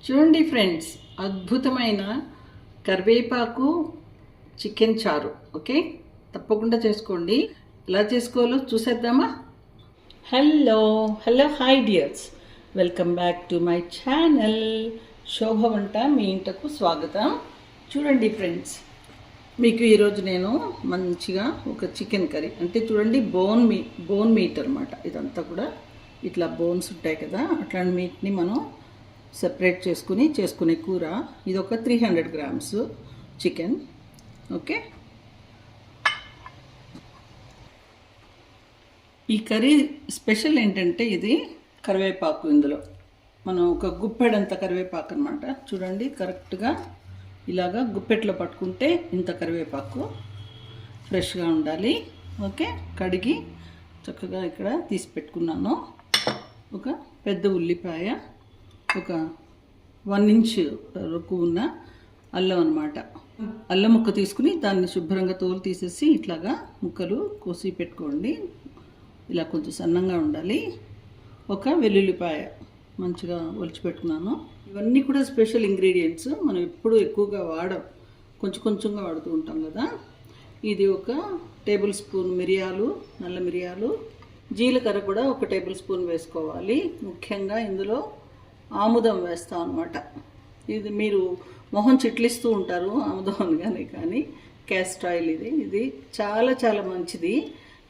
చూడండి ఫ్రెండ్స్, అద్భుతమైన కరివేపాకు చికెన్ చారు. ఓకే, తప్పకుండా చేసుకోండి. ఎలా చేసుకోవాలో చూసేద్దామా? Hello hello hi dears, welcome back to my channel Shobha వంట మీ ఇంటకు స్వాగతం. చూడండి ఫ్రెండ్స్, మీకు ఈరోజు నేను మంచిగా ఒక చికెన్ కర్రీ, అంటే చూడండి బోన్ మీట్ అనమాట. ఇదంతా కూడా ఇట్లా బోన్స్ ఉంటాయి కదా, అట్లాంటి మీట్ని మనం సెపరేట్ చేసుకునే కూర. ఇది ఒక 300 గ్రామ్స్ చికెన్. ఓకే, ఈ కర్రీ స్పెషల్ ఏంటంటే ఇది కరివేపాకు. ఇందులో మనం ఒక గుప్పెడంత కరివేపాకు అనమాట. చూడండి, కరెక్ట్గా ఇలాగా గుప్పెట్లో పట్టుకుంటే ఇంత కరివేపాకు ఫ్రెష్గా ఉండాలి. ఓకే, కడిగి చక్కగా ఇక్కడ తీసి పెట్టుకున్నాను. ఒక పెద్ద ఉల్లిపాయ, ఒక 1 ఇంచ్ వరకు ఉన్న అల్లం అనమాట. అల్లం ముక్క తీసుకుని దాన్ని శుభ్రంగా తోలు తీసేసి ఇట్లాగా ముక్కలు కోసి పెట్టుకోండి. ఇలా కొంచెం సన్నంగా ఉండాలి. ఒక వెల్లుల్లిపాయ మంచిగా ఒలిచిపెట్టుకున్నాను. ఇవన్నీ కూడా స్పెషల్ ఇంగ్రీడియంట్స్, మనం ఎప్పుడు ఎక్కువగా కొంచెం కొంచెంగా వాడుతూ ఉంటాం కదా. ఇది ఒక టేబుల్ స్పూన్ మిరియాలు, నల్ల మిరియాలు, జీలకర్ర కూడా ఒక టేబుల్ స్పూన్ వేసుకోవాలి. ముఖ్యంగా ఇందులో ఆముదం వేస్తాం అనమాట. ఇది మీరు మొహం చిట్లిస్తూ ఉంటారు ఆముదం అనగానే, కానీ క్యాస్టర్ ఆయిల్ ఇది చాలా చాలా మంచిది.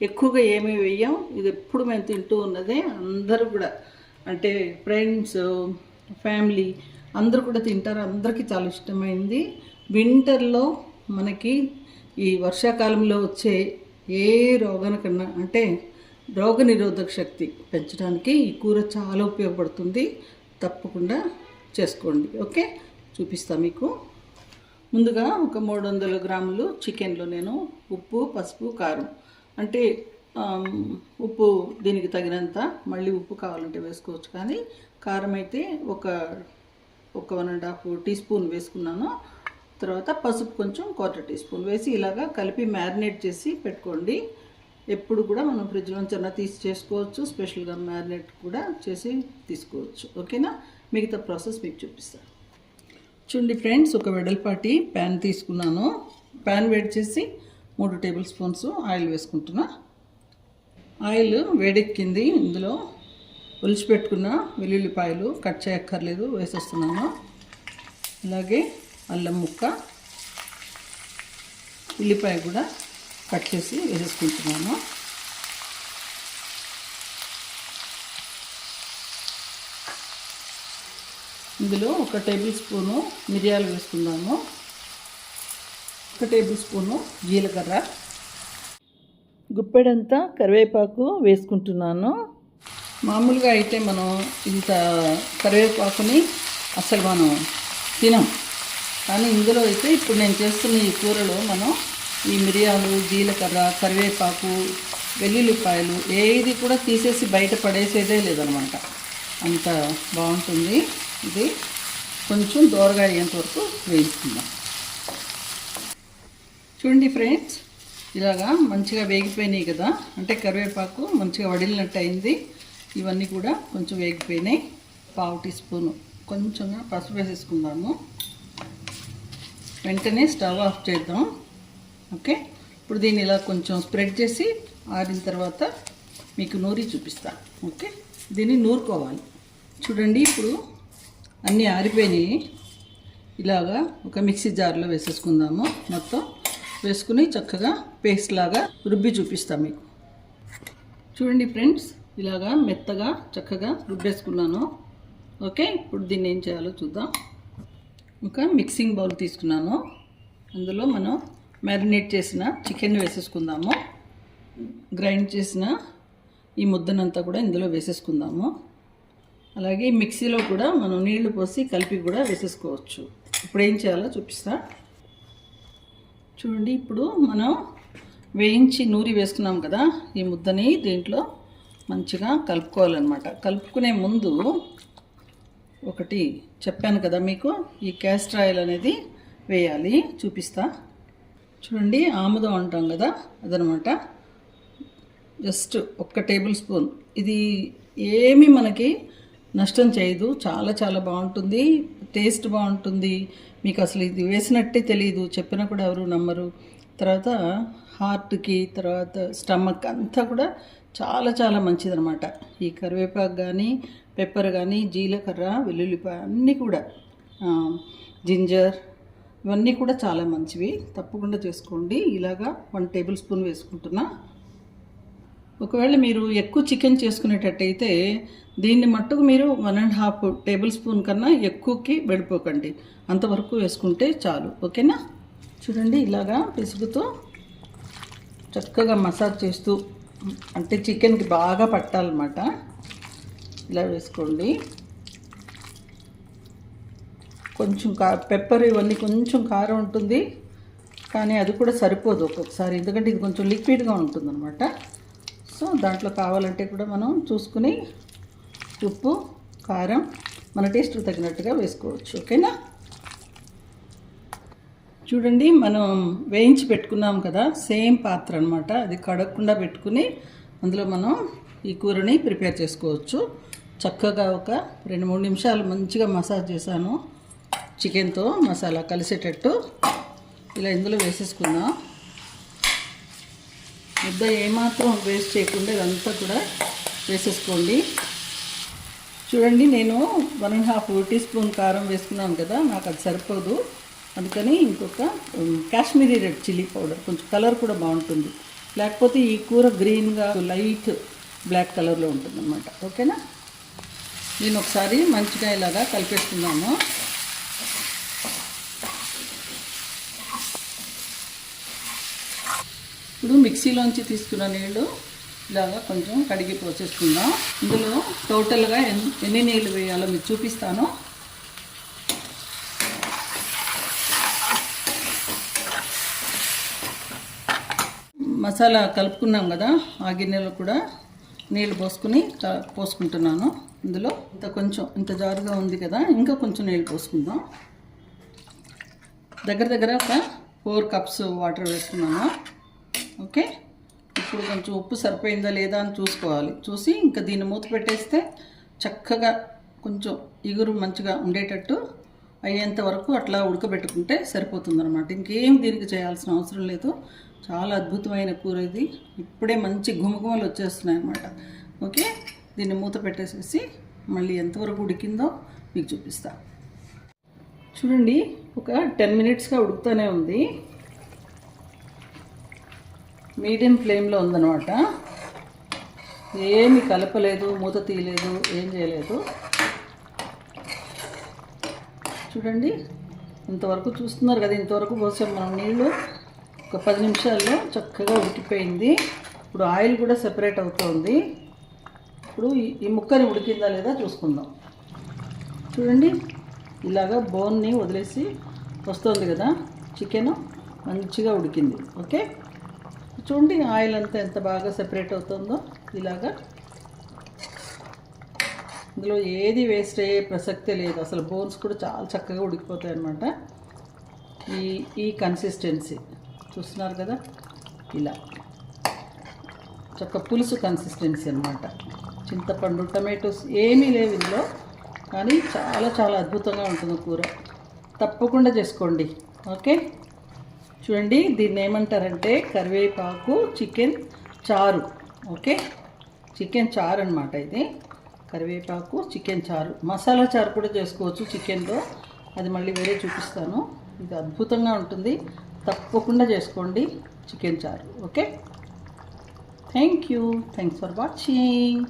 ఎక్కువగా ఏమీ వేయం. ఇది ఎప్పుడు మేము తింటూ ఉన్నదే. అందరూ కూడా, అంటే ఫ్రెండ్స్, ఫ్యామిలీ అందరూ కూడా తింటారు. అందరికీ చాలా ఇష్టమైంది. వింటర్లో మనకి ఈ వర్షాకాలంలో వచ్చే ఏ రోగానికన్నా, అంటే రోగనిరోధక శక్తి పెంచడానికి ఈ కూర చాలా ఉపయోగపడుతుంది. తప్పకుండా చేసుకోండి. ఓకే, చూపిస్తా మీకు. ముందుగా ఒక 300 గ్రాములు చికెన్లో నేను ఉప్పు, పసుపు, కారం, అంటే ఉప్పు దీనికి తగినంత, మళ్ళీ ఉప్పు కావాలంటే వేసుకోవచ్చు, కానీ కారం అయితే ఒక 1.5 టీ స్పూన్ వేసుకున్నాను. తర్వాత పసుపు కొంచెం 1/4 టీ స్పూన్ వేసి ఇలాగా కలిపి మ్యారినేట్ చేసి పెట్టుకోండి. ఎప్పుడు కూడా మనం ఫ్రిడ్జ్లోంచి అన్న తీసి చేసుకోవచ్చు, స్పెషల్గా మ్యారినేట్ కూడా చేసి తీసుకోవచ్చు. ఓకేనా, మిగతా ప్రాసెస్ మీకు చూపిస్తాను. చూడండి ఫ్రెండ్స్, ఒక వెడల్పాటి ప్యాన్ తీసుకున్నాను. ప్యాన్ వేడి చేసి 3 టేబుల్ స్పూన్స్ ఆయిల్ వేసుకుంటున్నా. ఆయిల్ వేడెక్కింది. ఇందులో ఒలిచిపెట్టుకున్న వెల్లుల్లిపాయలు కట్ చేయక్కర్లేదు, వేసేస్తున్నాను. అలాగే అల్లం ముక్క, ఉల్లిపాయ కూడా కట్ చేసి వేసేసుకుంటున్నాను. ఇందులో ఒక టేబుల్ స్పూను మిరియాలు వేసుకుందాము. 1 టేబుల్ స్పూను జీలకర్ర, గుప్పెడంతా కరివేపాకు వేసుకుంటున్నాను. మామూలుగా అయితే మనం ఇంత కరివేపాకుని అసలు మనం తినం, కానీ ఇందులో అయితే ఇప్పుడు నేను చేస్తున్న ఈ కూరలో మనం ఈ మిరియాలు, జీలకర్ర, కరివేపాకు, వెల్లుల్లిపాయలు ఏది కూడా తీసేసి బయట పడేసేదే లేదనమాట. అంత బాగుంటుంది. ఇది కొంచెం దోరగా అయ్యేంత వరకు వేయించుకుందాం. చూడండి ఫ్రెండ్స్, ఇలాగా మంచిగా వేగిపోయినాయి కదా, అంటే కరివేపాకు మంచిగా వడిలినట్టు అయింది. ఇవన్నీ కూడా కొంచెం వేగిపోయినాయి. 1/2 టీ స్పూను కొంచెంగా పసుపు వేసేసుకుందాము. వెంటనే స్టవ్ ఆఫ్ చేద్దాం. ఓకే, ఇప్పుడు దీన్ని ఇలా కొంచెం స్ప్రెడ్ చేసి ఆరిన తర్వాత మీకు నూరి చూపిస్తాను. ఓకే, దీన్ని నూరుకోవాలి. చూడండి, ఇప్పుడు అన్నీ ఆరిపోయినాయి. ఇలాగా ఒక మిక్సీ జార్లో వేసేసుకుందాము. మొత్తం వేసుకుని చక్కగా పేస్ట్ లాగా రుబ్బి చూపిస్తాను మీకు. చూడండి ఫ్రెండ్స్, ఇలాగా మెత్తగా చక్కగా రుబ్బేసుకున్నాను. ఓకే, ఇప్పుడు దీన్ని ఏం చేయాలో చూద్దాం. ఒక మిక్సింగ్ బౌల్ తీసుకున్నాను. అందులో మనం మ్యారినేట్ చేసిన చికెన్ వేసేసుకుందాము. గ్రైండ్ చేసిన ఈ ముద్దనంతా కూడా ఇందులో వేసేసుకుందాము. అలాగే మిక్సీలో కూడా మనం నీళ్లు పోసి కలిపి కూడా వేసేసుకోవచ్చు. ఇప్పుడు ఏం చేయాలో చూపిస్తా. చూడండి, ఇప్పుడు మనం వేయించి నూరి వేసుకున్నాం కదా, ఈ ముద్దని దీంట్లో మంచిగా కలుపుకోవాలన్నమాట. కలుపుకునే ముందు ఒకటి చెప్పాను కదా మీకు, ఈ క్యాస్టర్ ఆయిల్ అనేది వేయాలి. చూపిస్తా. చూడండి, ఆముదం అంటాం కదా, అదనమాట. Just 1 table spoon. ఇది ఏమీ మనకి నష్టం చేయదు, చాలా చాలా బాగుంటుంది. టేస్ట్ బాగుంటుంది. మీకు అసలు ఇది వేసినట్టే తెలియదు, చెప్పినా కూడా ఎవరు నమ్మరు. తర్వాత హార్ట్కి, తర్వాత స్టమక్ అంతా కూడా చాలా చాలా మంచిదన్నమాట. ఈ కరివేపాకు కానీ, పెప్పర్ కానీ, జీలకర్ర, వెల్లుల్లిపాయ అన్నీ కూడా, జింజర్, ఇవన్నీ కూడా చాలా మంచివి. తప్పకుండా చేసుకోండి. ఇలాగా 1 టేబుల్ స్పూన్ వేసుకుంటున్నా. ఒకవేళ మీరు ఎక్కువ చికెన్ చేసుకునేటట్టయితే దీన్ని మట్టుకు మీరు 1.5 టేబుల్ స్పూన్ కన్నా ఎక్కువకి వెళ్ళిపోకండి, అంతవరకు వేసుకుంటే చాలు. ఓకేనా? చూడండి, ఇలాగా పిసుగుతో చక్కగా మసాజ్ చేస్తూ, అంటే చికెన్కి బాగా పట్టాలన్నమాట. ఇలా వేసుకోండి. కొంచెం పెప్పర్ ఇవన్నీ కొంచెం కారం ఉంటుంది, కానీ అది కూడా సరిపోదు ఒక్కొక్కసారి, ఎందుకంటే ఇది కొంచెం లిక్విడ్గా ఉంటుందన్నమాట. సో దాంట్లో కావాలంటే కూడా మనం చూసుకుని ఉప్పు, కారం మన టేస్ట్కి తగినట్టుగా వేసుకోవచ్చు. ఓకేనా? చూడండి, మనం వేయించి పెట్టుకున్నాం కదా, సేమ్ పాత్ర అనమాట, అది కడగకుండా పెట్టుకుని అందులో మనం ఈ కూరని ప్రిపేర్ చేసుకోవచ్చు. చక్కగా ఒక 2-3 నిమిషాలు మంచిగా మసాజ్ చేశాను, చికెన్తో మసాలా కలిసేటట్టు. ఇలా ఇందులో వేసేసుకుందాం. ముద్ద ఏమాత్రం వేస్ట్ చేయకుండా ఇదంతా కూడా వేసేసుకోండి. చూడండి, నేను 1.5 టీ స్పూన్ కారం వేసుకున్నాను కదా, నాకు అది సరిపోదు. అందుకని ఇంకొక కాశ్మీరీ రెడ్ చిల్లీ పౌడర్, కొంచెం కలర్ కూడా బాగుంటుంది. లేకపోతే ఈ కూర గ్రీన్గా లైట్ బ్లాక్ కలర్లో ఉంటుందన్నమాట. ఓకేనా? నేను ఒకసారి మంచిగా ఇలాగా కలిపేసుకున్నాను. ఇప్పుడు మిక్సీలోంచి తీసుకున్న నీళ్ళు ఇలాగా కొంచెం కడిగి పోసేసుకుందాం. ఇందులో టోటల్గా ఎన్ని నీళ్ళు వేయాలో మీకు చూపిస్తాను. మసాలా కలుపుకున్నాం కదా, ఆ గిన్నెలో కూడా నీళ్ళు పోసుకుంటున్నాను. ఇందులో ఇంత జారుగా ఉంది కదా, ఇంకా కొంచెం నీళ్ళు పోసుకుందాం. దగ్గర ఒక 4 కప్స్ వాటర్ వేసుకున్నాను. ఓకే, ఇప్పుడు కొంచెం ఉప్పు సరిపోయిందా లేదా అని చూసుకోవాలి. చూసి ఇంకా దీన్ని మూత పెట్టేస్తే చక్కగా కొంచెం ఇగురు మంచిగా ఉండేటట్టు అయ్యేంత వరకు అట్లా ఉడకబెట్టుకుంటే సరిపోతుందన్నమాట. ఇంకేం దీనికి చేయాల్సిన అవసరం లేదు. చాలా అద్భుతమైన కూర ఇది. ఇప్పుడే మంచి గుమగుమలు వచ్చేస్తున్నాయి అన్నమాట. ఓకే, దీన్ని మూత పెట్టేసేసి మళ్ళీ ఎంతవరకు ఉడికిందో మీకు చూపిస్తా. చూడండి, ఒక 10 మినిట్స్గా ఉడుకుతూనే ఉంది. మీడియం ఫ్లేమ్లో ఉందన్నమాట. ఏమి కలపలేదు, మూత తీయలేదు, ఏం చేయలేదు. చూడండి, ఇంతవరకు చూస్తున్నారు కదా, ఇంతవరకు పోసాం మనం నీళ్ళు. ఒక 10 నిమిషాల్లో చక్కగా ఉడికిపోయింది. ఇప్పుడు ఆయిల్ కూడా సెపరేట్ అవుతుంది. ఇప్పుడు ఈ ముక్కని ఉడికిందా లేదా చూసుకుందాం. చూడండి, ఇలాగా బోన్ని వదిలేసి వస్తుంది కదా, చికెన్ మంచిగా ఉడికింది. ఓకే, చూడండి ఆయిల్ అంతా ఎంత బాగా సెపరేట్ అవుతుందో. ఇలాగా ఇందులో ఏది వేస్ట్ అయ్యే ప్రసక్తే లేదు, అసలు బోన్స్ కూడా చాలా చక్కగా ఉడికిపోతాయి అన్నమాట. ఈ కన్సిస్టెన్సీ చూస్తున్నారు కదా, ఇలా చక్క పులుసు కన్సిస్టెన్సీ అన్నమాట. చింతపండు, టమాటోస్ ఏమీ లేవు ఇందులో, కానీ చాలా చాలా అద్భుతంగా ఉంటుంది కూర. తప్పకుండా చేసుకోండి. ఓకే, చూడండి, దీన్ని ఏమంటారంటే కరివేపాకు చికెన్ చారు. ఓకే, చికెన్ చారు అనమాట ఇది. కరివేపాకు చికెన్ చారు, మసాలా చారు కూడా చేసుకోవచ్చు చికెన్లో, అది మళ్ళీ వేరే చూపిస్తాను. ఇది అద్భుతంగా ఉంటుంది, తప్పకుండా చేసుకోండి చికెన్ చారు. Okay, thanks for watching.